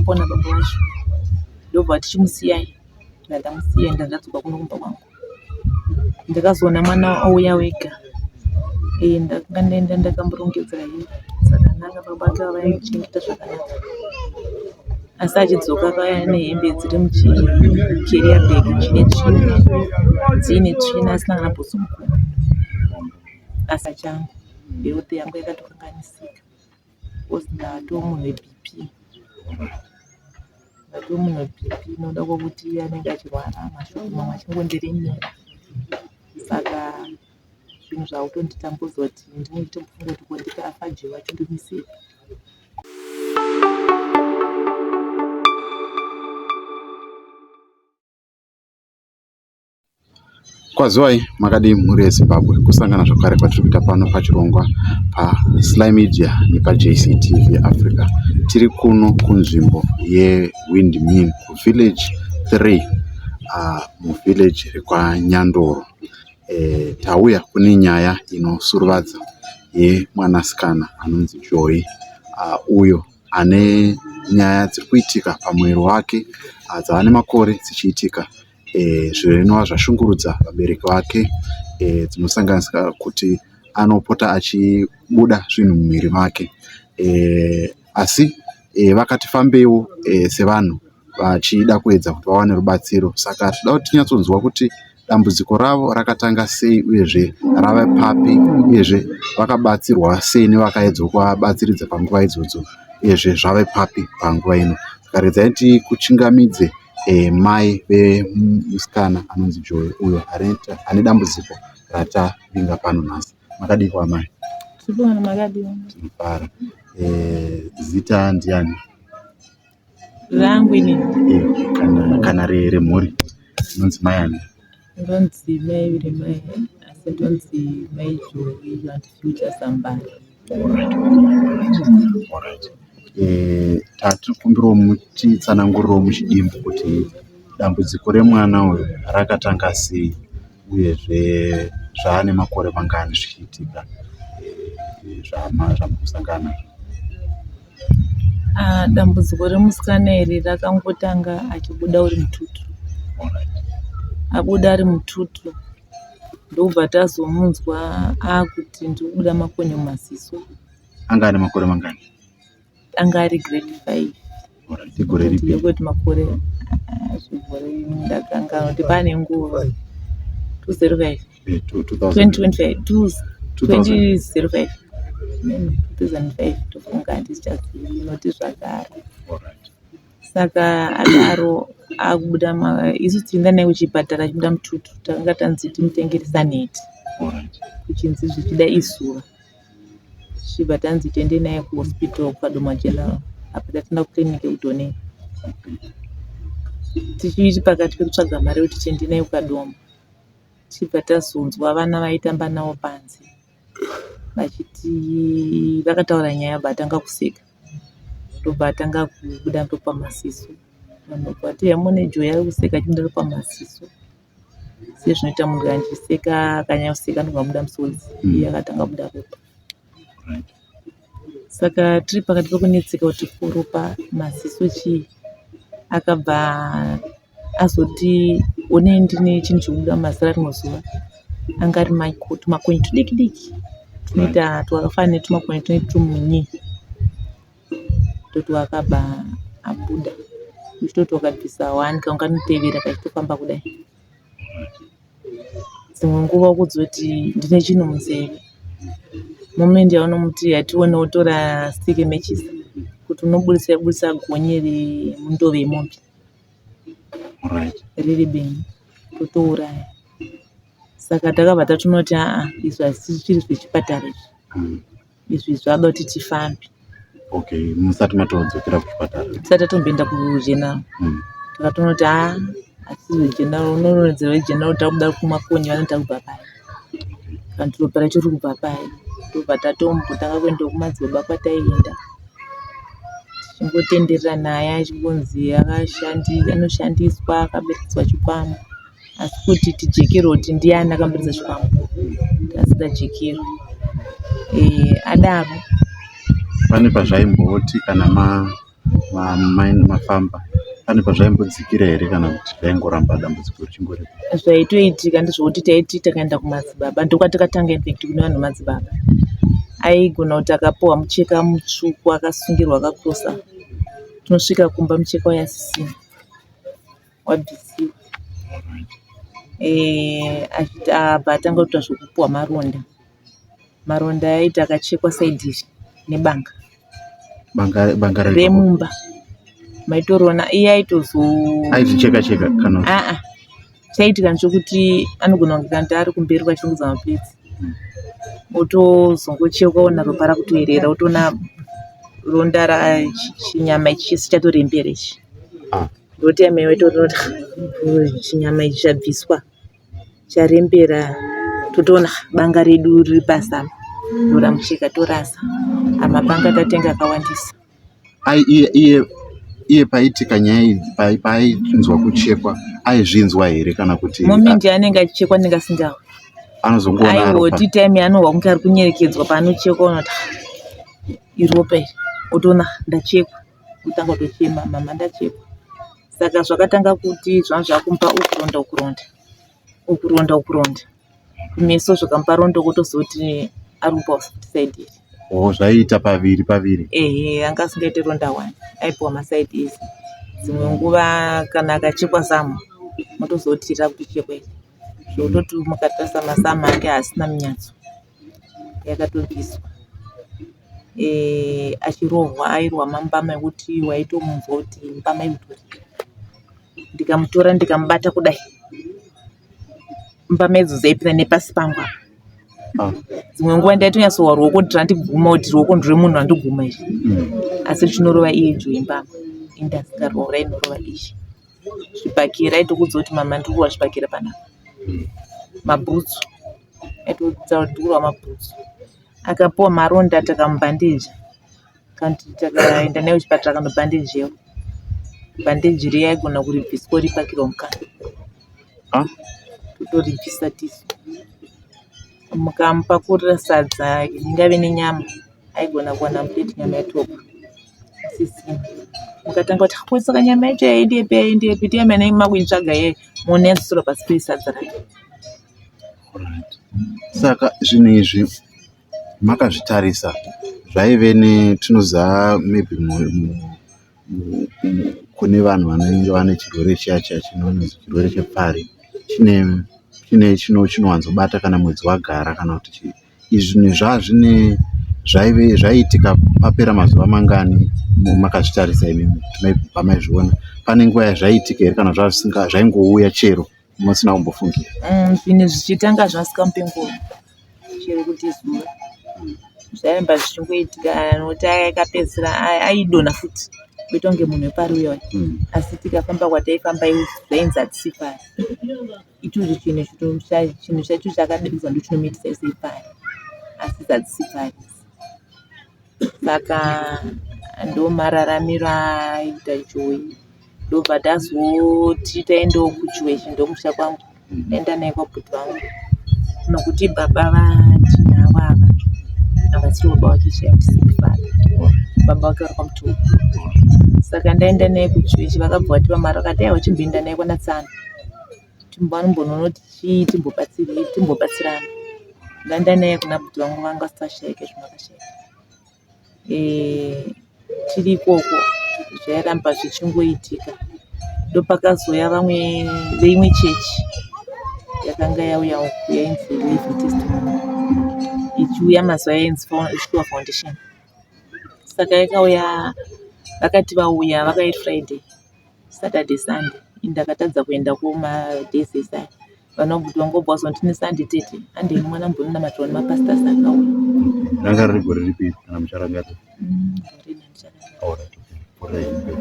ndakampona baba wacho ndobva tichimusiyai ndamusiya ndakadzoka kuno kumba kwangu. Ndakazoona mwana auya wega ndakanga ndaenda ndakamborongedza zvakanaka baba ake vaimuchengeta zvakanaka, asi achidzoka kaya nehembe dziri muchikeriya bhegi dziine tsvina asina kana bhutsu mukuru. Asa changu health yangu yakatokanganisika because ndatomunhu weBP, noda kwokuti anenge achirwara mashoko mamwe achingondiremera. Saka zvinhu zvakutonditambudza kuti ndinotombofunga kuti ko ndikafa Jehovha achindimisira. Kwaziwai makadi mhuri yeZimbabwe kusangana zvakare kwatiri kuita pano pachirongwa paSly Media nepaJCTV Africa. Tiri kuno kunzvimbo yeWindmean kuvillage 3 muvillage rekwaNyandoro. Tauya kune nyaya inosuruvadza yemwanasikana anonzi Joy, uyo ane nyaya dziri kuitika pamwiri wake dzaane makore dzichiitika zvinova zvashungurudza vabereki vake, dzinosanganisira kuti anopota achibuda zvinhu mumwiri make, asi vakati fambewo sevanhu vachida kuedza kuti vawane rubatsiro. Saka tinoda kuti tinyatsonzwa kuti dambudziko ravo rakatanga sei, uyezve rava papi, uyezve vakabatsirwa sei nevakaedza kuvabatsiridza panguva idzodzo, uyezve zvave papi panguva ino. Saka redzai tikuchingamidze mai vemusikana anonzi Joy, uyo ane dambudziko ratavinga pano nhasi. Makadiwa mai? Tibona makadiwa. Tinofara. Zita ndiani? Rangu inini. Kana remhuri inonzi mai ani? Ndonzi mai Viremai, asi ndonzi mai Joy and future somebody. Alright. Tatikumbirawo mutitsanangurirawo muchidimbu kuti dambudziko remwana uyu rakatanga sei, uyezve zvaane makore mangani zvichiitika zvamukusangana. Dambudziko remusikana iri rakangotanga achibuda uri mututu. Abuda ari mututu ndobva tazomunzwa akuti ndikubuda makonye mumaziso. Anga ane makore mangani? Anga ari grade 5. Igore ripi? Yekuti makore zvigore ndakanga kuti pane nguva 2005 tofunga handisichazivi inoti zvakare. Saka adaro akubuda isu tienda naye kuchipatara achibuda mututu, takanga tanzi timutengere neti kuchinzi zvichida izuva, chibva tanzi tiende naye kuhospital kwaDoma General, apa tatenda kukiriniki kuDoneni. Tichiti pakati pekutsvaga mari kuti tiende naye kwaDoma, chibva tazonzwa vana vaitamba navo panze vachiti vakataura nyaya batanga kuseka, ndobva atanga kubuda ropa maziso. Vanobvati yamune Joy ari kuseka achibuda ropa maziso, sezvinoita munhu achiseka akanyanya kuseka ndobva musodzi, iye akatanga kubuda ropa. Saka tiri pakati pekunetseka kuti ropa maziso chii, akabva azoti onei ndine chinhu chobuda mazira rimwe zuva, anga ari tumakonye tudiki diki tunoita twakafanana netumakonye tunoita tumunyi, toto akabva abuda uchitoti wakabvisa 1 kaunganotevera kachitofamba kudai. Dzimwe nguva kudzoti ndine chinhu munzeve, moment yaunomuti hatione wotora stick matches kuti unobudisa gonye remundove yemombe riri beni totouraya. Saka takabva tatunoti izvi hazisi zviri zvechipatara izvi zvada kuti tifambe. Okay, musati matodzokera kuchipatara? Tisati tatomboenda kuGeneral takatonoti asi veGeneral unoronzera veGeneral takubuda kumakonye vanoita kubva pai kana kuti ropa racho riri kubva pai. Ndobva tatombotanga kuenda kumadzibaba kwataienda tichingotenderera naye achingonzi anoshandiswa akaberekeswa chikwama, asi kuti tijekerwa kuti ndiani akaberekesa chikwama tasida jekero. Adaro pane pazvaimboti kana mafamba pane pazvaimbodzikira here kana kuti zvaingoramba dambudziko richingoripo? Zvaitoitika ndizvokuti taiti takaenda kumadzibaba ndokwatakatanga infect kune vanhu vemadzibaba. Aigona kuti akapuhwa mucheka mutsvuku akasungirwa akakosa, tinosvika kumba mucheka wayasisina wabvisiwa. Abva atanga kuita zvokupuhwa maronda aiti akachekwa saidhi nebanga remumba maitoriona iye aitocheka kana chaitika nchokuti anogona kunge kandi ari kumberi kwachirongedza mapedzi otozongochekwa ona ropa rakutoerera otoona ronda rachinyama ichi chese chatorembera ichi ndoti amai vaitoona kuti chinyama ichi chabviswa charembera totoona banga redu riri pasama tora mucheka torasa amabanga tatenga akawandisa. Iye paitika nyaya paainzwa kuchekwa aizvinzwa here kana kuti momindi anenge achichekwa ndinga asingawe anozongoona aihoti taimi anohwa kunge ari kunyerekedzwa paanochekwa unoti iropa iri otoona ndachekwa kutanga kutochema mama ndachekwa. Saka zvakatanga kuti zvangu zvakumpa ukuronda kumeso zvakamupa rondo kutozoti ari kupa saidi iri. Zvaiita paviri anga asingaite ronda 1 aipiwa masaidi isi. Dzimwe nguva kana akachekwa zamu motozotira kuti chekwa iri zvototi mukatarisa masamu ake asina munyatso yakatobviswa. Achirohwa airohwa mambama ekuti waitomunzwa kuti mbama imutori, ndikamutora ndikamubata kudai mbama idzo dzaipinda nepasi pangu apa. Dzimwe nguva ndaitonyatsohwa ruoko kuti randiguma kuti ruoko ndoremunhu randiguma iri asi chinorova iye njoimbama indasingarohwa rainorova ichi zvibhakira aitokudza kuti mama ndikuwa zvibhakira panapa mabhutsu aitodza kuti ndikurwa mabhutsu akapuwa maronda takamubhandeja kandi takaenda naye kuchipatara kanobhandejewa bhandeji riya aigona kuribviswa ripakirwa mukana totoribvisa tisu mukamupakurira sadza ingave nenyama aigona kuwana mupeti nyama yatopa asisina mukatanga kuti kwesaka nyama yacho yaendepi tiamene makuitsvaga ye monetsura pasi pesadza rake. Saka zvinhu izvi makazvitarisa zvaive netinoziva maybe kune vanhu vanenge vane chirwere chiya chinonzi chirwere chepfari chinowanzobata kana mwedzi wagara kana kuti izvi zvinhu zvaiitika papera mazuva mangani makazvitarisa imimi pamaizviona pane nguva yazvaiitika here kana zvaingouya chero musina kumbofungira? Zvinhu zvichitanga zvasikamupe nguva chero kuti zuva zvaimba zvichingoitika nokuti akapedzisira aidonha futi kuita kunge munhu wepari uya asi tikafamba kwataifamba zvainzi hatisipari ichozvo chinhu chacho chakadiridzwa ndochinomitisa isepari asi hadzisipari. Saka ndomararamiro aita joi ndobva tazoti taendawo kujuweshi ndomusha kwangu taenda naye kwabhuti vangu nokuti baba vatinavo ava havasiri baba vachishayamusikifana baba vake vari kwamutuku. Saka ndaenda naye kujuweshi vakabva vatipa mari vakati aiwa chimboenda naye kwana Tsana timbanombonona kuti timbobatsirana. Ndaenda naye kuna bhuti vangu vanga vasashayika zvimakashayika. Tiri ikoko zvairamba zvichingoitika ndopakazoya vamwe veimwe chechi yakanga yauya yainzi Living Testimony ichiuya mazuva yainzi Sure Foundation. Saka yakauya vakati vauya vakaita Friday, Saturday, Sunday ndakatadza kuenda kumadays esaya vanobhuti vangobva zondine Sunday tete andeni mwana mbonina matroni mapastors akauya. Ranga riri gore ripi kana mucharangadzo?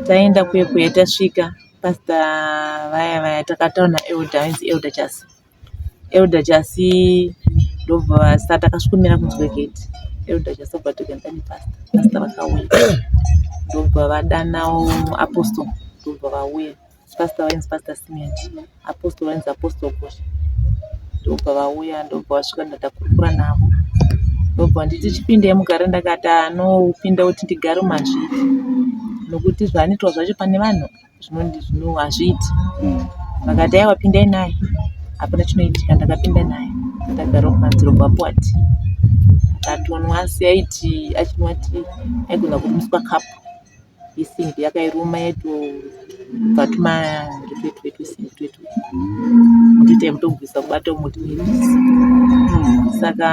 Taenda kuye tasvika pastor vaya takataura Elder Jasi ndobva saka takasvikomira kunzwe gate Elder Jasi obva togenda nepastor vakauya ndobva vadanawo apostle ndobva vauya pastor vainzi Pastor Simeon apostle vainzi Apostle Kosha ndobva vauya ndobva vasvika ndatakurukura navo ndobva nditi chipinde mugare ndakati anopinda kuti ndigare mazviri nokuti zvaanoitwa zvacho pane vanhu hazviiti. Vakati aiwa pindai naye, hapana chinoitika. Ndakapinda naye ndagara kumadziro kwaPuati, akatonwa asi aiti achinwati aigona kurumiswa kapu yesimbi yakairuma yatobva twetu mutoita yemutobvisa kubata umuti muitisi. Saka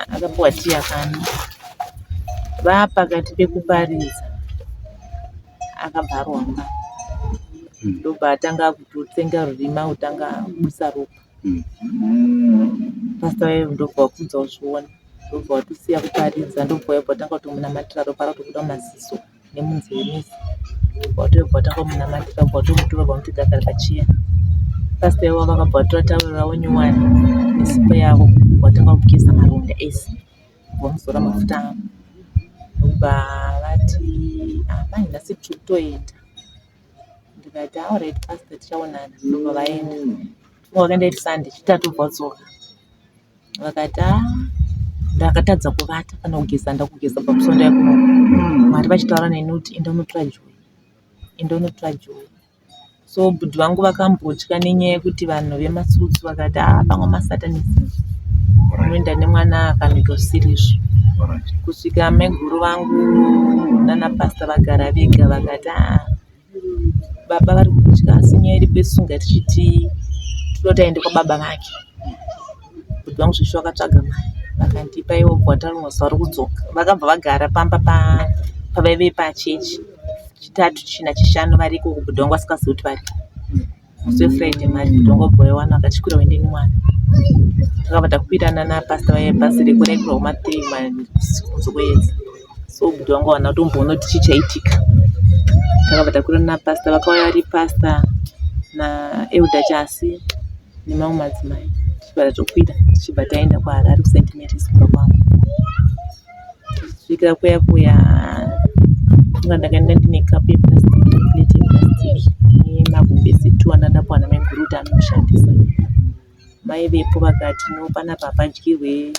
akapuwa tii akani vapakati pekuparidza akabva arwamba, ndobva atanga kutotsenga rurima utanga kubusa ropa. Pasita wayo ndobva wakudza uzviona, ndobva watosiya kuparidza, ndobva waibva watanga kutomunamatira ropa ratobuda mumaziso nemunzeve mese, ndobva watanga kumunamatira, ndobva watomutora bva gagara pachiya. Pasita ivo vakabva vatora tawuro ravo nyowani nesipo yavo, watanga kugeza maronda ese, vomuzora mafuta avo, ndobva vati amai nhasi tiri kutoenda. Ndikati alright pasita, tichaonana. Ndobva vaenda. Wakaenda iri Sunday, Chitatu vadzoka. Vakati ndakatadza kuvata kana kugeza, ndakugeza pamusoro yakuno. Mwari vachitaura neni kuti enda unotora Joy. So bhudhi vangu vakambotya nenyaya yekuti vanhu vematsutsu vakati pamwe masatanisi unoenda nemwana akanoitosirizvo. Kusvika meguru vangu nanapasita vagara vega vakati baba vari kutya, asi nyaya iri pesunga tichiti totaende kwababa vake. Bhudhi vangu zveshe vakatsvaga mari vakandipa ivo bhwata vari kudzoka. Vakabva vagara pamba pavaive pachechi Chitatu, China, Chishanu variko. Bhudhi vangu asikazivi kuti variko. Musi weFriday mari bhudhi vangu wabhoiwana akachikwira uendeni mwana. Takabva takwirana napasita vaye bhazi rekurekurwa kuma3 kunze kwedzi. So bhudhi vangu wana kutomboona kuti chichaitika. Takabva takwirana napasita, vakauya vari pasita naEuda Chasi nemamwe madzimai. Tichibva tatokwira tichibva taenda kwaHarare kuSt Mary's kumba kwangu. Tichisvika kuya ndakaenda ndine kapu yeplastiki, plate yeplastiki nemagumbezi 2 andapuwa namai mukuru kuti anomushandisa. Mai vepo vakati no panapa hapadyirwe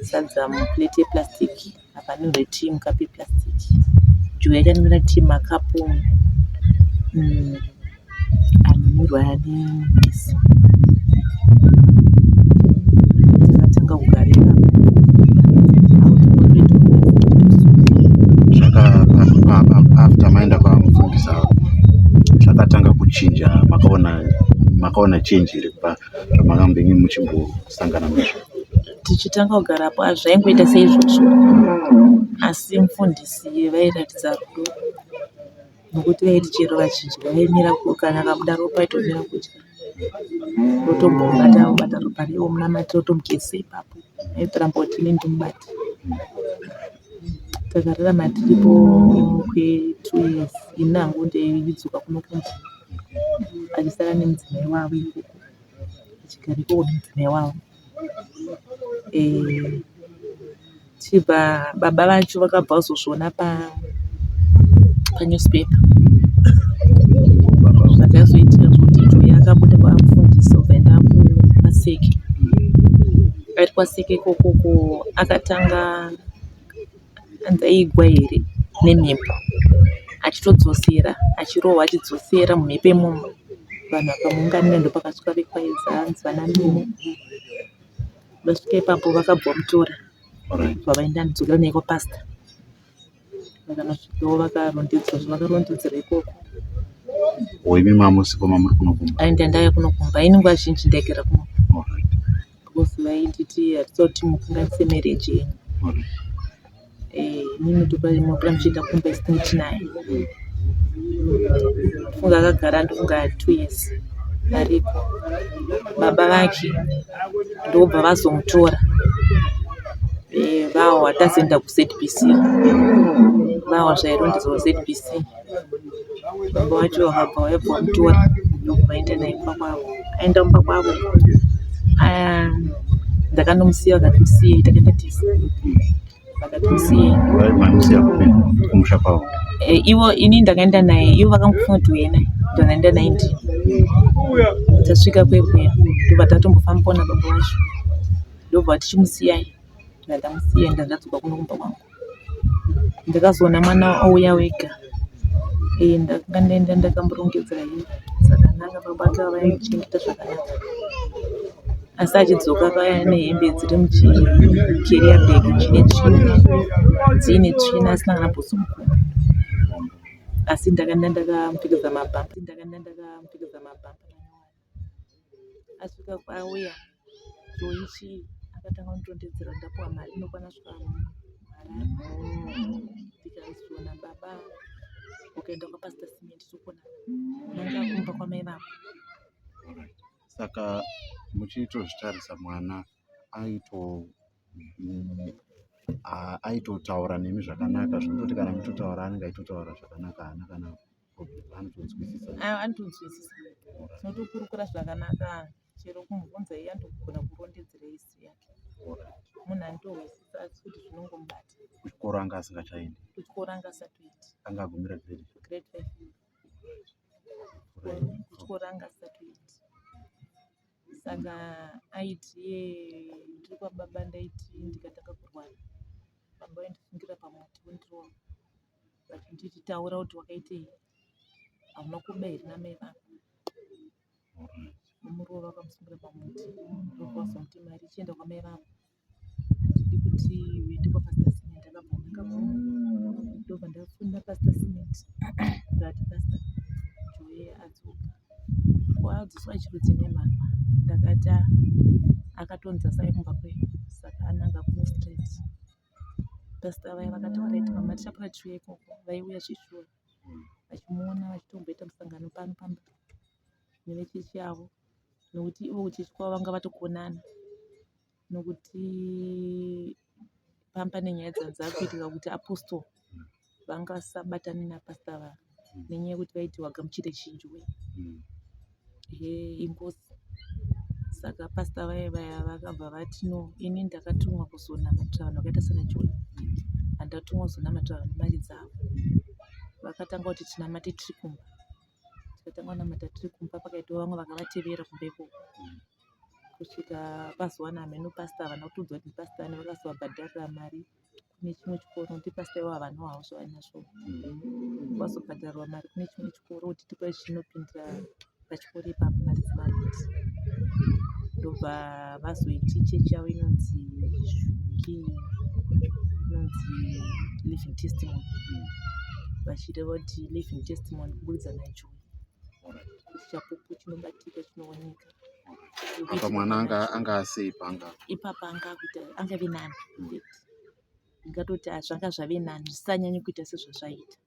sadza muplate yeplastiki, hapanwirwe tii mukapu yeplastiki. Joy yakanwira tii makapu anonwirwa nemhezi. Takatanga kugarira after maenda kwamufundisa zvakatanga kuchinja, makaona change iri kubva zvamakambenyu muchimbosangana nazvo? Tichitanga kugarapo hazvaingoita seizvozvo, asi mufundisi vairatidza rudo, nokuti vaiti chero vazhinji vaimira kana akabuda ropa aitomira kudya, rotombobata ropa riwo munamatira rotomugezesa ipapo, aitoramba kuti ini ndimubati. Takararama tiripo kwe2 years. Ini hangu ndeidzoka kuno kunze, achisara nemudzimai wavo ikoko, achigara ikoko nemudzimai wavo. Chibva baba vacho vakabva kuzozviona panewspaper zvakazoitika zvokuti Joy akabuda kwamufundisi obvaenda kwaSeke. Ari kwaSeke ikokoko akatanga anzi aigwa here nemhepo, achitodzosera achirohwa achidzosera mumhepo imomo. Vanhu vakamuunganira ndopakasvika vekwaedza anzi vanamimo. Vasvika ipapo vakabva vamutora vavaenda ndidzokera naye kwapasita. Vakanosvikawo vakarondedzera ikoko. Imi mamusiko mamuri kunokumba? Ainda ndaya kunokumba. Ini nguva zhinji ndaigara kuno. Because vainditi hatitsauti mukunganise marriage yenyu. Inini topamura muchienda kumba isini chinaye. Funga akagara ndofunga 2 years aripo. Baba vake ndobva vazomutora. Vawa atazoenda kuZBC. Vawa zvairondedzwa kuZBC. Baba vacho vakabva vaibva vamutora ndobva vaenda naye kumba kwavo. Aenda kumba kwavo. Ndakanomusiya vakatimusiyei takaenda tese. Vakatimusiyei. Vamusiya kumusha kwavo? Ivo ini ndakaenda naye, ivo vakangofunga kuti uye naye, ndakaenda naye ndini. Tasvika kwekweya ndobva tatombofambawo nababa vacho, ndobva tichimusiyai, ndamusiya ndadzoka kuno kumba kwangu. Ndakazoona mwana ouya wega, ndakanga ndakamborongedzera hembe dzakanaka pabata vaichengeta zvakanaka, asi achidzoka akauya nehembe dziri muchikeriya bhegi dziine tsvina asina kana bhutsu mukuru, asi ndakanda ndakamupfekedza mabhamba. Asvika kwauya joichi akatanga kundondedzera ndapuwa mari inokwana svika Harare, ndikaziona baba ukaenda kwaPastor Cement tokona nanga kumba kwamai vako. Saka muchitozvitarisa mwana aitotaura nemi zvakanaka, zvinototi kana mutotaura anenge aitotaura zvakanaka, haana kana anotonzwisisa. Anotonzwisisa, tinotokurukura zvakanaka, chero kumubvunza iye anogona kurondedzera isi yake. Munhu anotohwisisa asi kuti zvinongomubata. Kuchikoro anga asingachaendi? Kuchikoro anga asatoiti. Anga agumira grade 5. Kuchikoro anga asatoiti. Saka aiti ndiri kwababa ndaiti ndikatanga kurwara, baba vaindisungira pamuti wendirowa vachinditi taura kuti wakaitei, hauna kuba here namai vako. Muruva vakamusungira pamuti ndokwazoti mari ichienda kwamai vako, handidi kuti uende kwaPastor Cement. Ndakabva ndobva ndafunda Pastor Cement ndikati Pastor Joy adzoka kwadziswa chirudzi nemhaka, ndakati akatonza sai kumba kwedu, saka ananga kuno straight. Pastor vaya vakataura iti mama tichapura chiuya ikoko, vaiuya chishura vachimuona vachitomboita musangano pano pamba nevechechi yavo, nokuti ivo kuchechi kwavo vanga vatokonana, nokuti pamba nenyaya dzanza kuitika kuti apostle vanga vasabatani napastor vavo nenyaya yekuti vaiti wagamuchire chinjwe ingozi. Saka pastor vaya vakabva vati no, ini ndakatumwa kuzonamatira vanhu vakaita sana Joy, handatumwa kuzonamatira vanhu mari dzavo. Vakatanga kuti tinamate tiri kumba, tikatanga kunamata tiri kumba, pakaitwa vamwe vakavatevera kumba ikoko, kusvika pazowana hameno pastor havana kutodzwa kuti pastor ani, vakazovabhadharira mari kune chimwe chikoro, nokuti pastor ivo havana havo zvavanazvo. Vakazobhadharirwa mari kune chimwe chikoro kuti tipai chinopindira pachikoro ipapo mari dzivareti. Ndobva vazoiti chechi yavo inonzi Living Testimony, vachireva kuti Living Testimony kubudikidza naJoy, kuti chapupu chinobatika chinooneka. Apa mwana anga asei panga ipapa angave nani, ndingatoti zvanga zvave nani, zvisanyanye kuita sezvazvaita,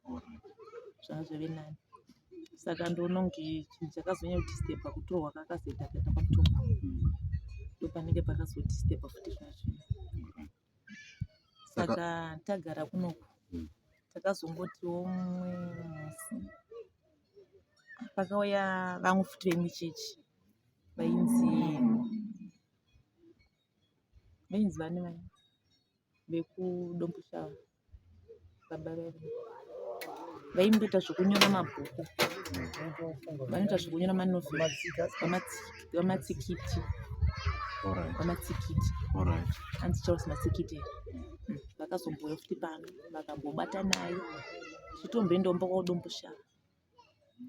zvanga zvave nani. Saka ndoona kunge chinhu chakazonyanya kuti step pakutorwa kakazoita kuenda kwamutombo, ndopanenge pakazoti step futi zvino zvino. Saka tagara kunoku takazongotiwo mumwe musi pakauya vamwe futi vemuchechi vainzi vane vani vekudombushava, baba vedu vaimboita zvokunyora mabhuku, vanoita zvokunyora manovheri vamatsikiti, hanzi Charles Matsikiti. Vakazombouya futi pano vakambobata naye chitomboendawo kwaudombushava,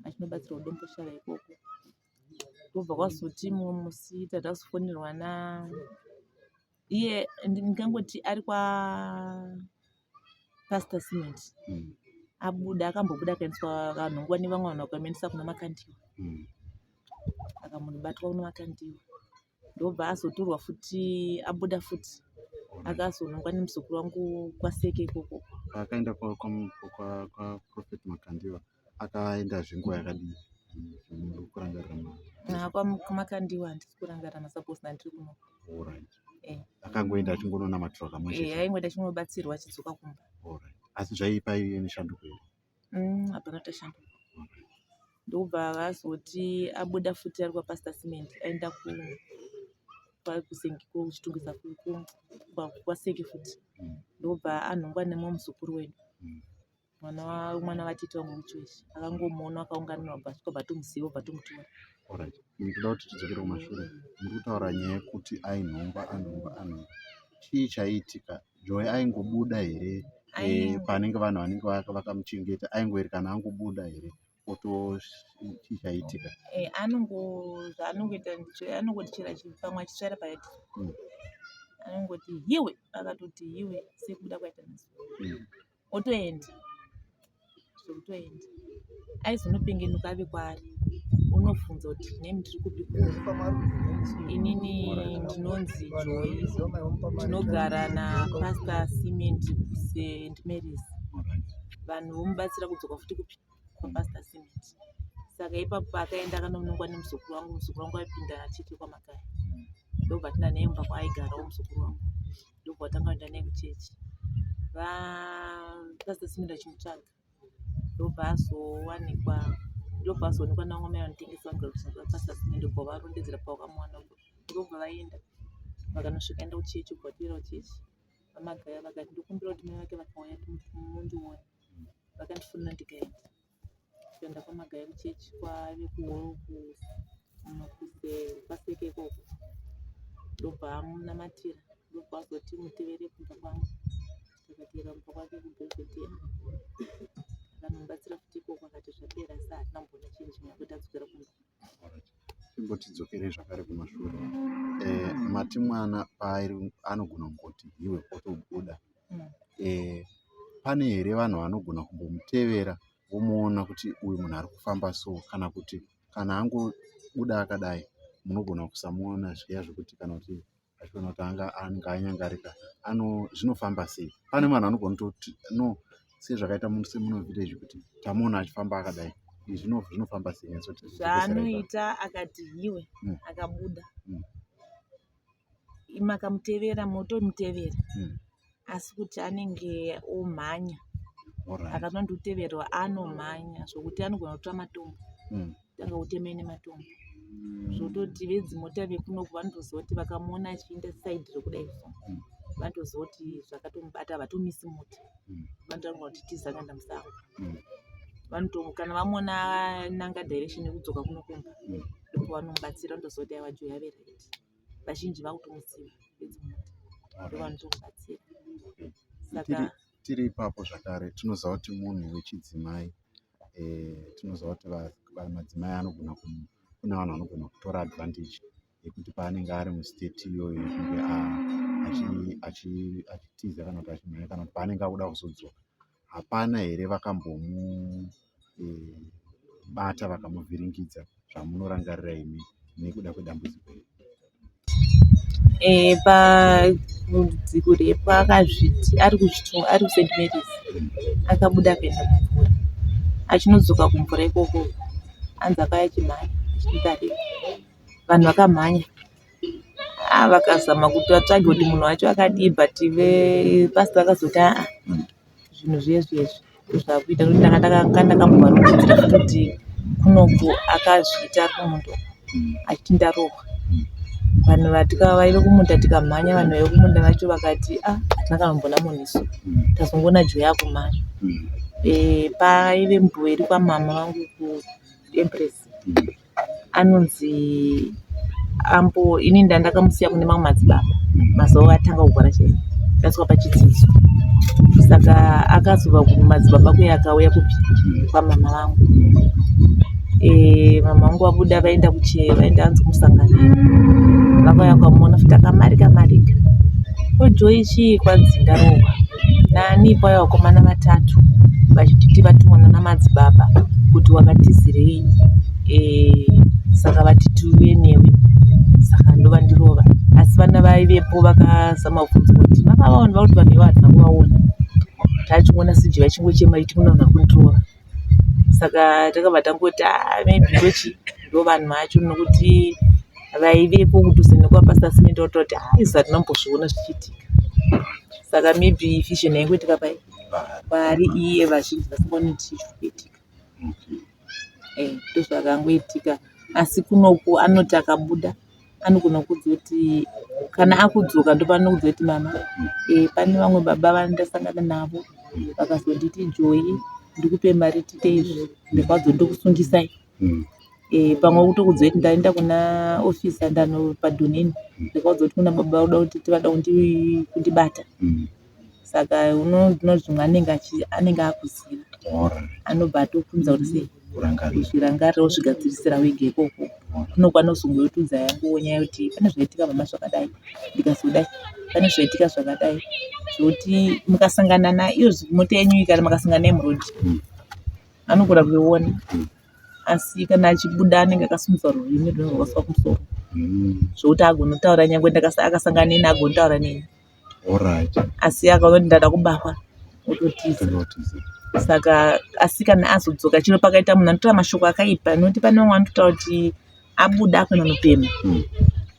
achinobatsira udombushava ikoko. Ndobva kwazoti mumwe musi tatazofonerwa iye, ndingangoti ari kwaPastor Cement, akambobuda akaendeswa kanhongwa nevamwe vanhu vakamuendesa kuna Makandiwa, akamunobatwa kuna Makandiwa. Ndobva azotorwa futi, abuda futi akazonongwa nemuzukuru wangu kwaSeke ikoko. Akaenda kwaProfet Makandiwa akaenda zvenguva yakadii? Kwamakandiwa handisi kurangarira masaposi ndandiri kuno. Akangoenda achingononamatira kamwe chete? Aingoenda achingobatsirwa achidzoka kumba. Asi zvaipa iye neshanduko here? Hapana tashanduka. Ndobva vazoti abuda futi ari kwaPastor Cement, aenda kuchitungisa kwaSeke futi. Ndobva anhongwa nemumwe muzukuru wedu, mwana watete wangu muchechi, akangomuona akaunganirwa, bva tomuziva, bva tomutora. Ndinoda kuti tidzokere kumashure. Muri kutaura nyaya yekuti ainhongwa, chii chaiitika? Joy aingobuda here panenge vanhu vanenge vakamuchengeta aingori kana angobuda here chichaitika. Zvaanongoita anongoti chera pamwe achisvara paiti anongoti hiwe, akatoti hiwe sekubuda kwaita naso otoenda zvokutoenda aizonopengenuka ave kwaari unobvunza kuti nemi tiri kupi inini ndinonzi Joy ndinogara naPastor Cement St Mary's. Vanhu vomubatsira kudzoka futi kupi kwaPastor Cement. Saka ipapo akaenda akanomungwa nemuzukuru wangu aipinda achiti kwamakaya ndobva tinda naye mumba kwaaigarawo muzukuru wangu ndobva watanga kuenda naye kuchechi. Pastor Cement achimutsvaga ndobva azoonekwa namwamai vanotengesa Pastor Cement ndobva varondedzera pawakamuwana ndobva vaenda vakanosvika enda kuchechi kwatira kuchechi vamagaya vakati ndokumbira kuti mai vake vakauya mundiona vakandifonera ndikaenda kuenda kwamagaya kuchechi kwave kuhoro paseke ikoko ndobva amunamatira ndobva azoti mutevere kumba kwangu takatera mumba kwake kubhezodhera akanomubatsira futi ikoko akati zvapera sa hatina mbona chinhu chimwe kuti adzokera kumba. Timbotidzokerei zvakare kumashure. Mati mwana paari anogona kungoti iwe otobuda, pane here vanhu vanogona kumbomutevera vomuona kuti uyu munhu ari kufamba so, kana kuti kana angobuda akadai munogona kusamuona zviya zvekuti kana kuti achiona kuti anga anyangarika zvinofamba sei? Pane vanhu anogona kutoti no sezvakaita semunovhileji kuti tamuona achifamba akadai zvinofamba sei? Zvaanoita akati hiwe akabuda makamutevera motomutevera asi kuti anenge omhanya akatona ndikuteverwa anomhanya zvokuti anogona kutora matombo tanga kutemei nematombo zvototi vedzimota vekunoku vanotoziva kuti vakamuona achienda saidhi rekudai so vanotoziva kuti zvakatomubata vatomisi mota vanotaura kuti tizakanda musango kana vamuona nanga direction yekudzoka kunokumba ndipo vanomubatsira vanotoziva kuti aiwa Joy ave right. Vazhinji vakutomuziva vedzimota ndovanotomubatsira. Saka tiri ipapo zvakare tinoziva kuti munhu wechidzimai tinoziva kuti madzimai anogona kuna vanhu vanogona kutora advantage yekuti paanenge ari mustate iyoyo yekunge achitiza kana kuti achimhanya kana kuti paanenge akuda kuzodzoka hapana here vakambomubata vakamuvhiringidza zvamunorangarira imi nekuda kwedambudziko iri? Pamudzi repo akazviti ari kuSt Mary's akabuda akaenda kumvura achinodzoka kumvura ikoko anzi akauya achimhanya achiita vanhu vakamhanya vakazama kuti vatsvage kuti munhu wacho akadii but vepasita vakazoti zvinhu zviyezvi zvakuita kuti ndakambovarongedzera kuti kunoku akazviita ari kumunda achiti ndarohwa. Vanhu vaive kumunda tikamhanya vanhu vaive kumunda vacho vakati hatina kanombona muniso tazongoona Joy akumhanya. Paive mbuveri kwamama vangu kuEmpress anonzi ini ndandakamusiya kune mamwe madzibaba mazuva atanga kugara chaiko tasvika pachidzidzo saka akazova kumadzibaba kuye akauya kupi kwamama vangu. Mama vangu vabuda vaenda vaenda hanzi kumusanganiro vakauya kwamona futi akamarika Joy chii kwanzi ndarohwa nani kwaiva vakomana vatatu vachititi vatumwana namadzibaba kuti wakatizirei saka vati tiuye newe saka ndova ndirova asi vana vaivepo vakazama kubvunza kuti makavaona kuti vanhu ivo hatina kuvaona tachiona siji vachingochema iti munoona kundirova saka takabva tangoti maybe ndochi ndo vanhu vacho nokuti vaivepo kudhuze nekwaPastor Cement tototi izvi hatinombozviona zvichiitika saka maybe vision yaingoitika pai vari iye vazhinji vasingaoni kuti zvirikuitika ndozvakangoitika asi kunoku anoti akabuda anogona kudza kuti kana akudzoka ndopanokudza kuti mama pane vamwe baba vandasangana navo vakazonditi Joy ndikupe mari tiite izvi ndikwadzo ndokusungisai pamwe kutokudza kuti ndaenda kuna ofisa ndano padhoneni ndikwadzo kuti kuna baba vada kuti vada kundibata saka unoti mwana anenge akuziva Alright. anobva atokudza kuti sei Kurangarira. kuzvirangarira wozvigadzirisira wega ikoko. Unokwanisa kuzongotiudza yangu nyaya yekuti pane zvaitika mama zvakadai ndikazodai pane zvaitika zvakadai zvokuti mukasangana naiyo moto yenyu kana makasangana naye murodhi anogona kuiona asi kana achibuda anenge akasimudza rurimi runenge rwakaswa kumusoro zvokuti agonotaura nyangwe akasangana neni agonotaura neni. Alright. Asi akaona kuti ndada kubarwa ototiza. Saka asi kana azodzoka chino pakaita munhu anotora mashoko akaipa noti pane vamwe vanotaura kuti abuda akuenda kunopema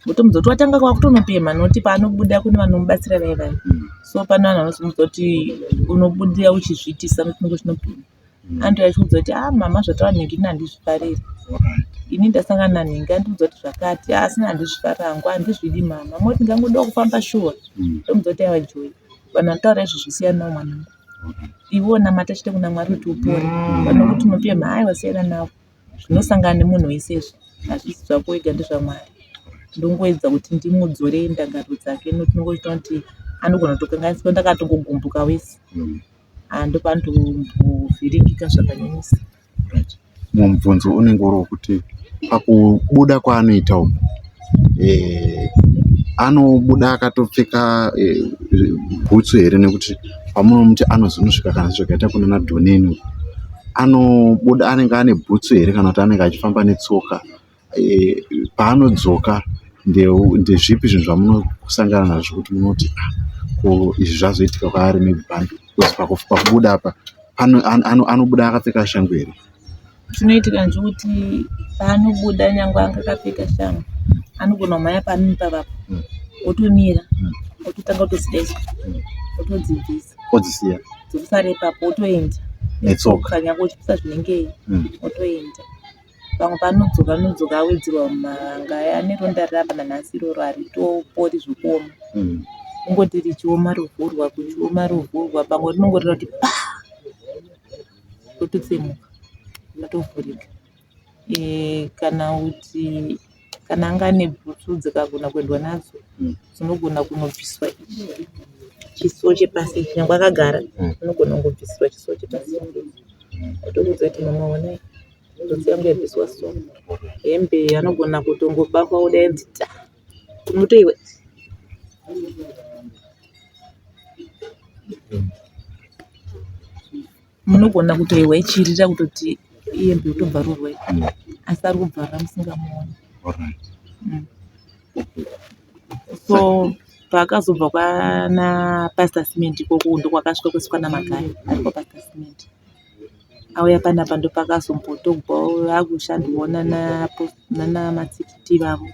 mutomudza kuti watanga kwakutonopema noti paanobuda kune vanomubatsira vaivai so pane vanhu vanozomudza kuti unobudira uchizviitisa notinenge chinopema antu achiudza kuti mama zvataura nhingi ini handizvifariri ini ndasangana nanhingi andiudza kuti zvakati asina handizvifarira hangu handizvidi mama moti ngangodawo kufamba shuwa ndomudza kuti aiwa Joy vanhu vanotaura izvo zvisiyana nawo mwanangu iwona matachite kuna Mwari kuti upore vanokuti unopema aiwa siyana navo zvinosangana nemunhu wese izvi hazvisi zvako wega ndezvaMwari. Ndongoedza kuti ndimudzorei ndangariro dzake notinongoita kuti anogona kutokanganisika ndakatongogumbuka wese ndopanotovhiringika zvakanyanyisa. Mubvunzo unenge uri wekuti pakubuda kwaanoita uku anobuda akatopfeka bhutsu here nekuti pamunomuti anozonosvika kana zvakaita kunana Dhoneni anobuda anenge ane bhutsu here kana kuti anenge achifamba netsoka paanodzoka ndezvipi zvinhu zvamunosangana nazvo kuti munoti izvi zvazoitika kwaari mibhandi pakubuda apa anobuda akapfeka shangu here? Zvinoitika ndezvekuti paanobuda nyangwe anga akapfeka shangu anogona kumhanya panini pavapo otomira ototanga kutozidaiswa otodzibvisa odzisiya dzosara ipapo otoenda netsoka nyangwe uchipisa zvinenge otoenda. Pamwe panodzoka awedzerwa mumavanga ane ronda rapa nanhasi iroro haritopori zvokuoma kungoti richioma rovhurwa kuchioma rovhurwa pamwe rinongorira kuti rototsemuka ratovhurika. Kana anga ane bhutsu dzikagona kuendwa nadzo dzinogona kunobviswa chiso chepasi nyangwe akagara unogona kungobviswa chiso chepasi otokudza kuti mama onai bhutsu yangu yabviswa so hembe anogona kutongobakwa odainzita unotoiwe munogona kutoiwa ichirira kutoti iyembe yotobvarurwa asi ari kubvarura musingamuoni. So paakazobva kwana Pastor Cement ikoko ndokwakasvika kwesikwana Magaya ari kwa Pastor Cement auya panapa ndopakazombotogwa akushandwawo nana matsikiti vavo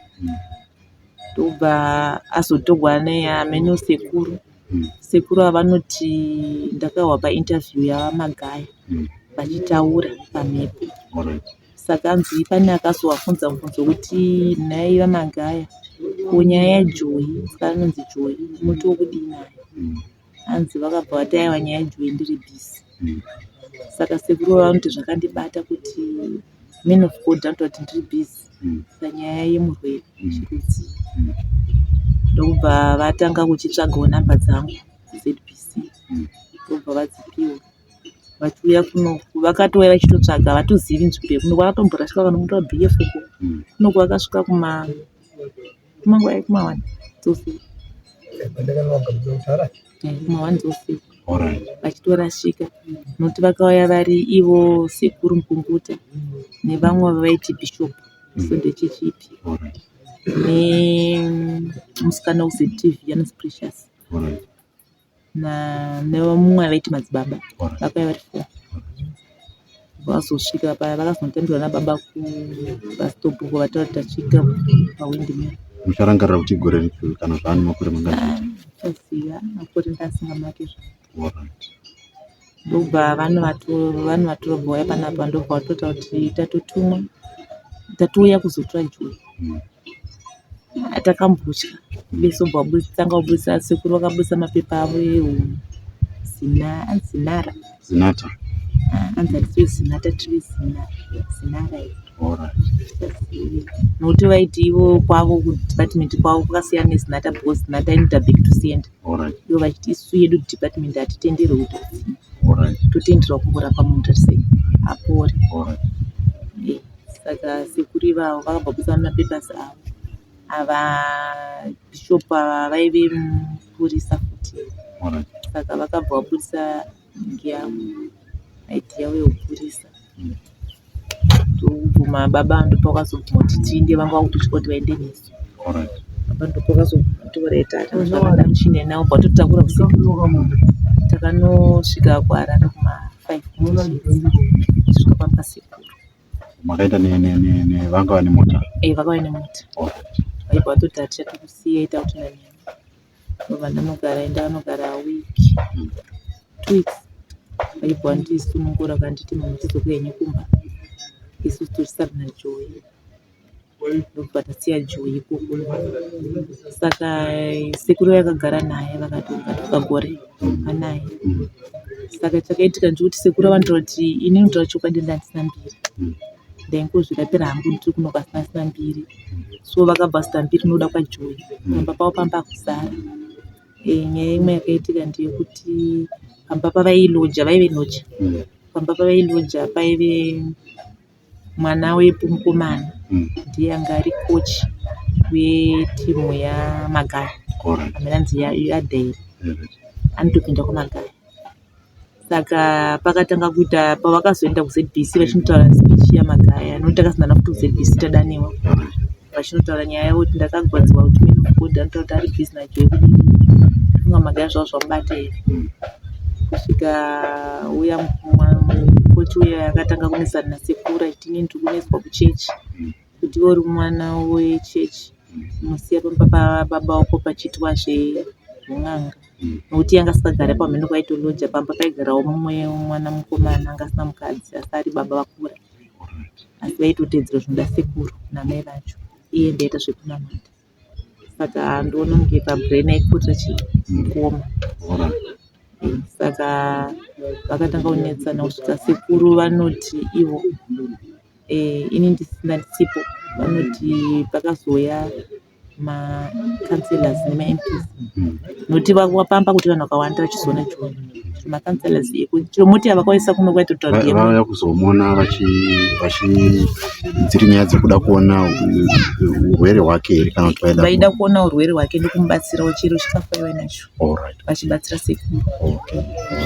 ndobva azotogwa neameno sekuru avanoti ndakawa painterview yavamagaya vachitaura pamhepo saka anzi pane akazovafunza mubvunzo wekuti nhai vamagaya kunyaya yaJoy anonzi Joy muti wokudii naye anzi vakabva vati aiwa nyaya yaJoy ndiri bhisi saka sekuru vanoti zvakandibata kuti men of God anoti ndiri bhisi panyaya yemurwere chirudzi ndobva vatanga kuchitsvagawo namba dzangu ZBC ndobva vadzipiwa vachiuya kuno vakatouya vachitotsvaga vatozivi nzvimbo yekuno kwakatomborasika vanhu mutora BF uko kuno kwakasvika kumangwai kuma1 dzousiku kuma1 dzousiku vachitorasvika nokuti vakauya vari ivo sekuru Mukunguta nevamwe vaiti Bishop Sunday chechipi nemusikana weZTV Yanis Precious nemumwe vaiti Madzibaba vakauya vari 4 vazosvika paya vakazonotambirwa nababa kubhasitopu vataura kuti tasvika paWindmill. Mucharangarira kuti gore rikuru kana zvaane makore mangani? Chaziva makore ndasinga make ndobva vanhu vatorobva vauya panapa ndobva vatotaura kuti tatotumwa tatouya kuzotora Joy takambotya besobva tanga kubudisa sekuru vakabudisa mapepa avo zinata anzarisiwe zina tative zina right. Alright. Nokuti vaiti ivo kwavo kudepartment kwavo kwakasiyana nezina because zina tainoita back to send. Alright. Ivo vachiti isu yedu department hatitenderwi kuti Alright. totenderwa kungorapa munhu tarisei apore. Alright. Saka sekuru ivavo vakabva kuisa mapepasi avo ava bishop ava vaive mupurisa futi. Alright. Saka vakabva vapurisa ngeyavo aiti yavo yeupurisa ndokubvuma baba ndopa vakazobvuma kuti tiinde vanga vakutosvika kuti vaende nesu. Alright. Baba ndopa vakazobvuma zvakada muchine navo bva totakura usiku takanosvika kuharare kuma5 kusvika pamba sekuru. Makaenda nevanga nemota? Vakauya nemota. Alright. Vaibva vatoti hatichatokusiyai takuti nani vana vanogara enda vanogara wiki 2 weeks. Vaibva vandisunungura vakanditi mama tizokuya nyekumba isusu tichisara naJoyi ndobva tasiya Joyi ikoko. Saka sekuru yakagara naye vakatoka gore anaye. Saka chakaitika ndekuti sekuru vantaura kuti ini ndotaura chokwadi ndandisina mbiri ndaingozvirapira hangu ndiri kuno pasina mbiri. So vakabva zita mbiri noda kwaJoyi pamba pavo pamba kuzara. Nyaya imwe yakaitika ndeyekuti pamba pavailoja vaive loja pamba pavailoja paive mwana wemukomana ndiye anga ari kochi wetimu yamagaya amenanzi yaDairi anotopinda kwamagaya. Saka pakatanga kuita pavakazoenda kuZBC vachinotaura speech yamagaya nokuti takasangana futi kuZBC tadaniwa vachinotaura nyaya yavo kuti ndakagwadzwa kuti mene fukodha anotaura kuti ari bhizi naJoyi kudini funga magaya zvavo zvamubata here. Kusvika uya mukochi uya akatanga kunesana nasekuru achitini ndiri kuneswa kuchechi kuti uri mwana wechechi musiya pamba pababa wako pachiitwa zven'anga nokuti yanga asikagara pamhene kwaitoloja pamba paigarawo mumwe mwana mukomana anga asina mukadzi asi ari baba vakura asi vaitotedzera zvinoda sekuru namai vacho iye ndaita zvekunamata. Saka ndoona kunge pabhureni aikupotera chikuoma. Saka vakatanga kunetsana kusvika sekuru vanoti ivo ini ndisina ndisipo vanoti pakazoya makanselas nemaMPs nokuti vapamba kuti vanhu vakawanda vachizoona Joyi makanselas chiromoti havakaisa kuno kwaitotauravauya kuzomona dziri nyaya dzekuda kuona urwere hwake here kana kuti vaida kuona urwere hwake ndokumubatsirawo chiro chikafu aiva nacho vachibatsira sekuru.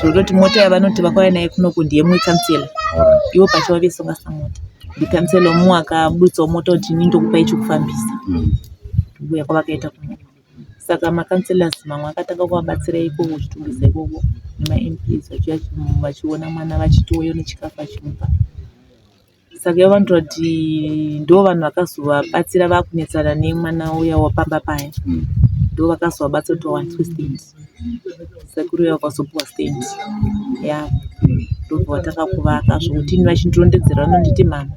Zvototi mota yavanoti vakauya naye kunoko ndiye mumwe kansela ivo pachavo vese ungasa mota ndikansela umwe akabuditsawo mota kuti ini ndokupai chokufambisa uya kwavakaita kuno. Saka makanselas mamwe akatanga kuvabatsira ikoko zvitumbisa ikoko nemaMPs vachiona mwana vachitoyo nechikafu achimupa. Saka vanotaura kuti ndo vanhu vakazovabatsira vakunetsana nemwana uya wapamba paya ndo vakazovabatsira kuti vawaniswe stand. Sekuru uya vakazopuwa stand yavo ndobva vatanga kuvaka zvokuti ini vachindorondedzera vanonditi mama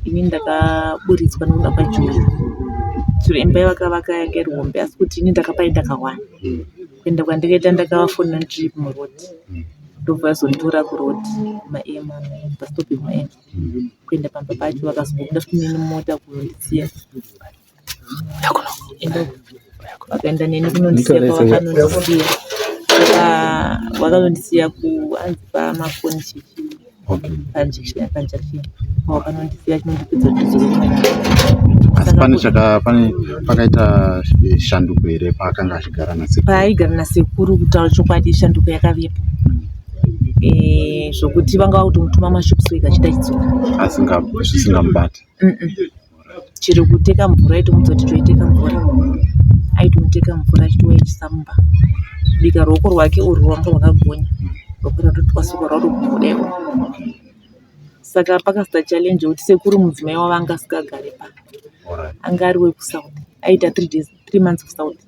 ini ndakaburitswa nokuda kwaJoyi shure imba yavakavaka yanga iri hombe asi kuti ini ndakapai ndakawana kuenda kwandikaita ndakavafonera ndiri murodi ndobva vazonditora kurodi pastop maema kuenda pamba pacho vakazobuda futi neni mota kunondisiya vakaenda neni kunondisiya kwavakanondisiya. Saka vakanondisiya kuanzi pamafoni chechi panjection pavakanondisiya chinondipedza kutizoromwana. Asi pane pakaita shanduko here paakanga achigara nasekuru? Paaigara nasekuru kutaura chokwadi shanduko yakavepo zvokuti vanga vakutomutuma mashopswek achida chidzoka zvisingamubati. Chiri kuteka mvura aitomudza kuti toiteka mvura aitomuteka mvura achitouya chisamumba bika ruoko rwake urwu rwanga rwakagonya rwekuti atotwasuka rwatogumudaiwa. Saka pakasita challenge kuti sekuru mudzimai wavo anga asikagare pa anga ari wekusouth aita 3 months kusouth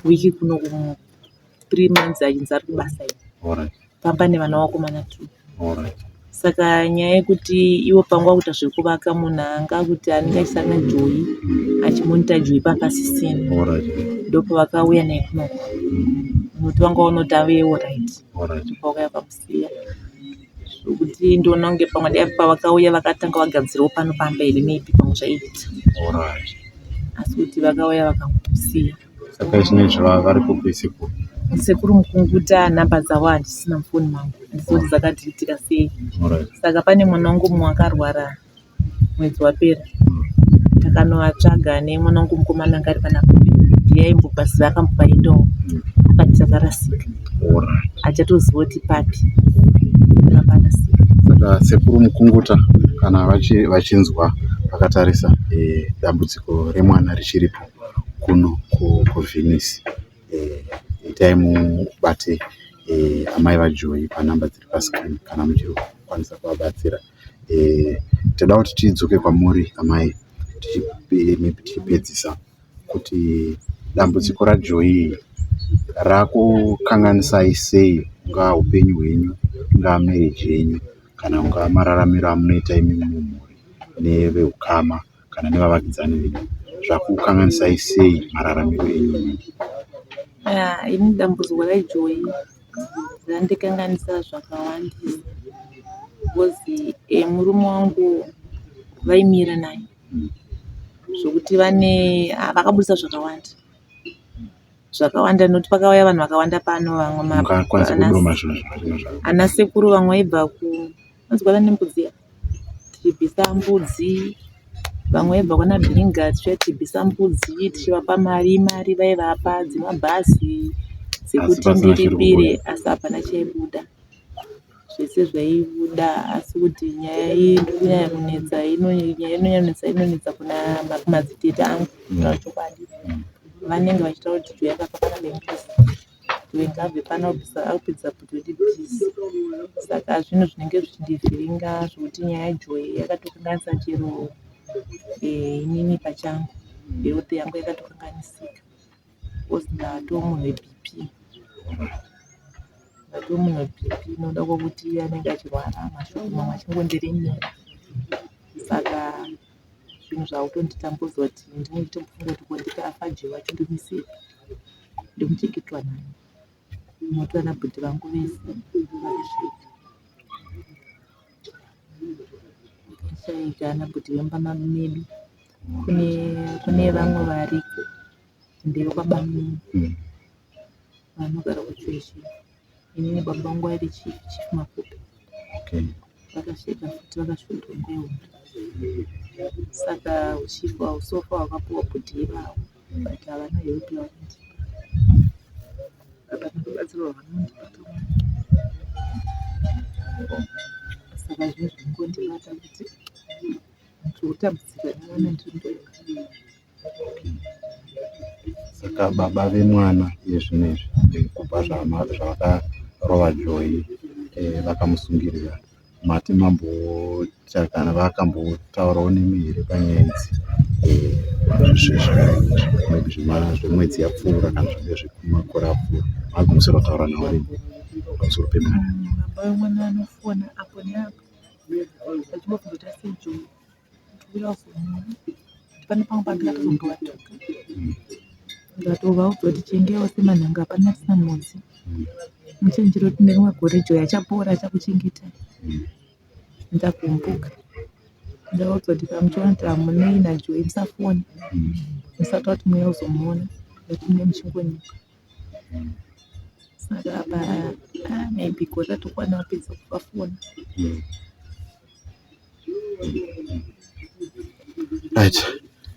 wiki kuno 3 months achinzi ari kubasa pamba nevana vakomana 2. Saka nyaya yekuti ivo panguva kuita zvekuvaka munhu anga kuti anenge achisara naJoyi achimonita Joyi papasisini ndopa vakauya naye kunoko nokuti vanga vaona kuti avewo right pakauya pamusiya zvokuti ndoona kunge pamwe dai pavakauya vakatanga vagadzirawo pano pamberi maybe pamwe zvaiita, Alright. asi kuti vakauya vakangomusiya. Saka zvinezvi vari kupi sekuru? Sekuru Mukunguta nhamba dzavo handisina mufoni mangu, handisi kuti dzakadhiitika sei. Alright. Saka pane mwana wangu mumwe akarwara mwedzi wapera, takanovatsvaga nemwana wangu mukomana anga ari panapa ndiyaimbobva ziva akambopa endawo akati takarasika, Alright. achatoziva kuti papi takarasika. Saka sekuru Mukunguta kana vachinzwa vakatarisa dambudziko remwana richiripo kuno kuVenice, itai mubate amai vaJoy panhamba dziri paskrini kana muchiri kukwanisa kuvabatsira. Toda kuti tidzoke kwamuri amai tichipedzisa kuti dambudziko raJoy rakukanganisai sei, ungaa upenyu hwenyu, ungaa marriage yenyu, kana ungaa mararamiro amunoita imimi mumhuri neveukama kana nevavakidzani venyu, zvakukanganisai sei mararamiro enyu? Ini dambudziko raJoy randikanganisa zvakawandisa, because murume wangu vaimira naye zvokuti vakabudisa zvakawanda nokuti pakauya vanhu vakawanda pano, vamwe ana sekuru vamwe vaibva kunzwara nembudzi tichibvisa mbudzi, vamwe vaibva kuna Bhiringa tichibvisa mbudzi tichivapa mari vaivapa dzemabhazi dzekuti ndiripire, asi hapana chaibuda, zvese zvaibuda. Asi kuti nyaya inonyanonetsa inonetsa kuna madzitete angu chokwadi, vanenge vachitaura kuti Joy akafana bembuzi, Joy ngabve pano akupedza kuti bhizi. Saka zvinhu zvinenge zvichindivhiringa zvokuti nyaya yaJoy yakatokanganisa chero inini pachangu, health yangu yakatokanganisika, because ndatoo munhu weBP, noda kwokuti anenge achirwara mashoko mamwe achingondiremera. Saka zvinhu zvakutonditambudza kuti ndinotombofunga kuti kondikafa Joy wachindonisiya, ndomuchengetwa naye nokuti vana bhodhi vangu vese vakashaika, ana bhodhi vemba medu. Kune vamwe variko mberi kwabamuni vanogara kuchechi, inini baba vangu airi chief Makupe, vakashaika futi vakasvoodwa nguva. Saka uchifu hausofa hwakapuwa bhodhi ivavo, but havana help yavanondipa, hapana kubatsirwa vanondipa pamwe. Saka zvinhu zvingondibata kuti kutambudzika nevana ndindoga. Saka baba vemwana izvinezvi kubva zvavakarova Joy vakamusungirira, mati kana vakambotaurawo nemi here panyaya idzi, zvemwedzi yapfuura kana zvinge zvekumakore apfuura, magumisira kutaura navo rimwe pamusoro pemwana? Baba vemwana vanofona apo neapo vachimbobva kuti asi Joy ndikuda kuzomuona, pane pamwe pandakatozongowatuka ndatobva kuti chengewo semanhanga hapana tisina mhodzi, muchenjero kuti nerimwe gore Joy achapora achakuchengetai. Ndakumbuka ndakaudzwa kuti kamuchiona kuti hamunei naJoy musafona, musataura kuti mouya kuzomuona nokuti mune muchingonyuka. Saka apa maybe gore ratokwana wapedza kuvafona. Right.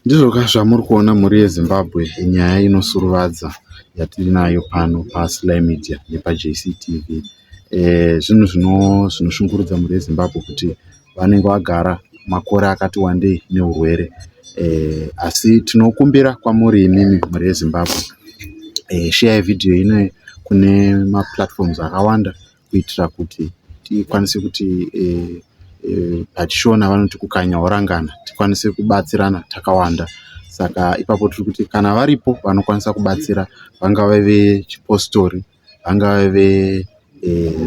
Ndizvo zvamuri kuona mhuri yeZimbabwe, nyaya inosuruvadza yatiri nayo pano paSly Media nepaJCTV. Zvinhu zvinoshungurudza mhuri yeZimbabwe kuti vanenge vagara makore akati wandei neurwere, asi tinokumbira kwamuri imimi mhuri yeZimbabwe, share vhidhiyo ino kune maplatforms akawanda kuitira kuti tikwanise kuti patishona vanoti kukanya orangana, tikwanise kubatsirana takawanda. Saka ipapo tiri kuti kana varipo vanokwanisa kubatsira, vangave vechipostori, vangave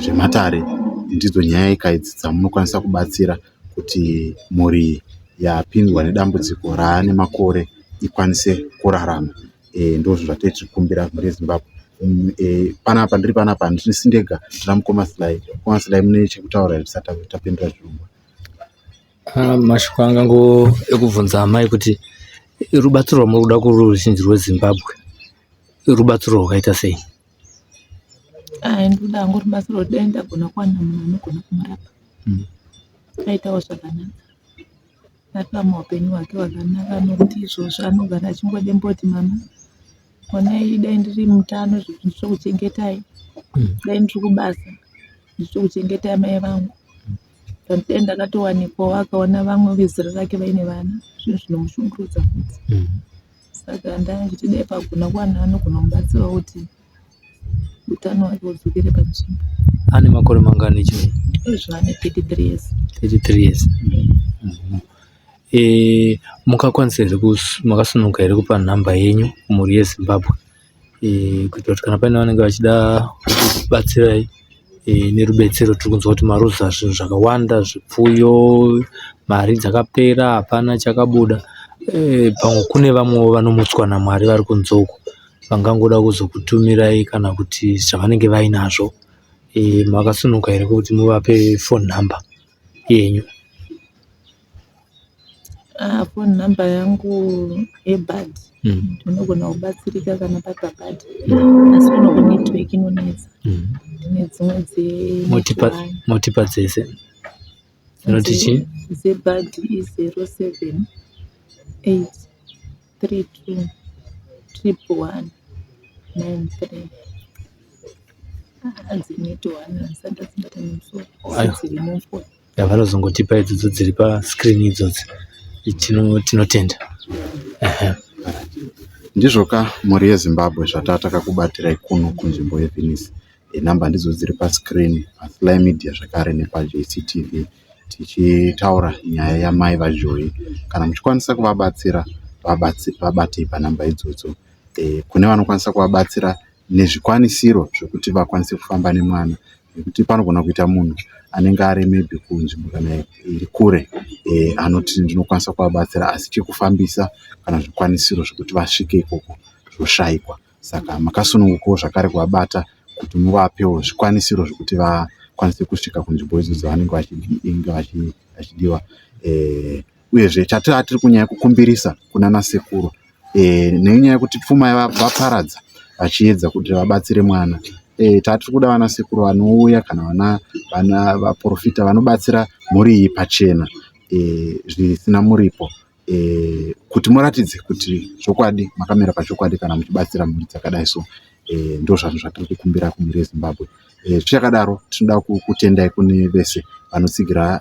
zvematare, ndidzo nyaya ikaidzi dzamunokwanisa kubatsira kuti mhuri yapindwa nedambudziko raane makore ikwanise kurarama. Ndozvo zvatiri kumbira mhuri yeZimbabwe. panapa ndiri panapa handisi ndega ndina mukomasilai mune chekutaura tisati tapindura chirongwa. Mashoko anga ngo ekubvunza amai kuti rubatsiro rwamuri kuda kuruzhinji rweZimbabwe rubatsiro rwakaita sei? Ndinoda hangu rubatsiro rwodai ndagona kuwana munhu anogona kumurapa aitawo zvakanaka, ararama upenyu hwake hwakanaka, nokuti izvozvo anogara achingodemboti mama onai dai ndiri mutano ndichikuchengetai, dai ndiri kubasa ndichikuchengetai mai vangu, kana dai ndakatowanikwawo akaona vamwe vezera rake vaine vana, zvinhu zvinomushungurudza futi. Saka ndangiti dai pagona kuwana anogona kumubatsirawo kuti utano hwake hudzokere panzvimbo. Ane makore mangani icho? Zvane 33 years. 33 years. Mukakwanisa here makasununguka here kupa nhamba yenyu kumhuri yeZimbabwe kuitira kuti kana paine vanenge vachida kubatsirai nerubetsero? Tiri kunzwa kuti maruza zvinhu zvakawanda, zvipfuyo, mari dzakapera, hapana chakabuda. Pamwe kune vamwewo vanomutswa naMwari vari kunze uko vangangoda kuzokutumirai kana kuti zvavanenge vainazvo. Makasununguka here kuti muvape phone number yenyu? Phone number yangu ebhad ndinogona kubatsirika kana pakabhad, asi kuno kunetwork inonetsa. Ndine dzimwe motipa dzese dzinoti chii? Zebhad i07 832 11193. Adzineti 1 asati adzimbata nemusoro dziri mufoni. Vanozongotipa idzodzo dziri paskrini idzodzi. Tinotenda. Ndizvoka mhuri yeZimbabwe zvatatakakubatirai kuno kunzvimbo yeVenice. Namba ndidzo dziri paskrini paSly Media zvakare nepaJCTV, tichitaura nyaya yamai vaJoy. Kana muchikwanisa kuvabatsira vabatei panhamba idzodzo. Kune vanokwanisa kuvabatsira nezvikwanisiro zvokuti vakwanise kufamba nemwana, nekuti panogona kuita munhu anenge ari maybe kunzvimbo kana iri kure, anoti ndinokwanisa kuvabatsira asi chekufambisa kana zvikwanisiro zvokuti vasvike ikoko zvoshayikwa. Saka makasunungukawo zvakare kuvabata kuti muvapewo zvikwanisiro zvokuti vakwanise kusvika kunzvimbo idzo dzavanenge vachidiwa. Uyezve tiri kunyanya kukumbirisa kunana sekuru nenyaya yekuti pfuma vaparadza vachiedza kuti vabatsire mwana. Tatiri kuda vana sekuru vanouya kana vana vaprofita vanobatsira mhuri iyi pachena zvisina muripo, kuti muratidze kuti chokwadi makamera pachokwadi kana muchibatsira mhuri dzakadai so. Ndo zvanhu zvatiri kukumbira kumhuri yeZimbabwe. Zvichakadaro tinoda kutendai kune vese vanotsigira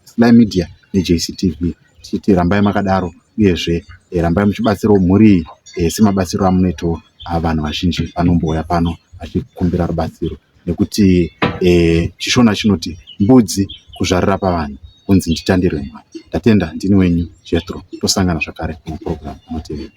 Sly Media neJCTV, tichiti rambai makadaro, uyezve rambai muchibatsirawo mhuri iyi semabatsiro amunoitawo vanhu vazhinji vanombouya pano vachikumbira rubatsiro, nekuti chishona chinoti mbudzi kuzvarira pavanhu kunzi nditandire mwana. Ndatenda, ndini wenyu Jethro. Tosangana zvakare muprogramu anotevera.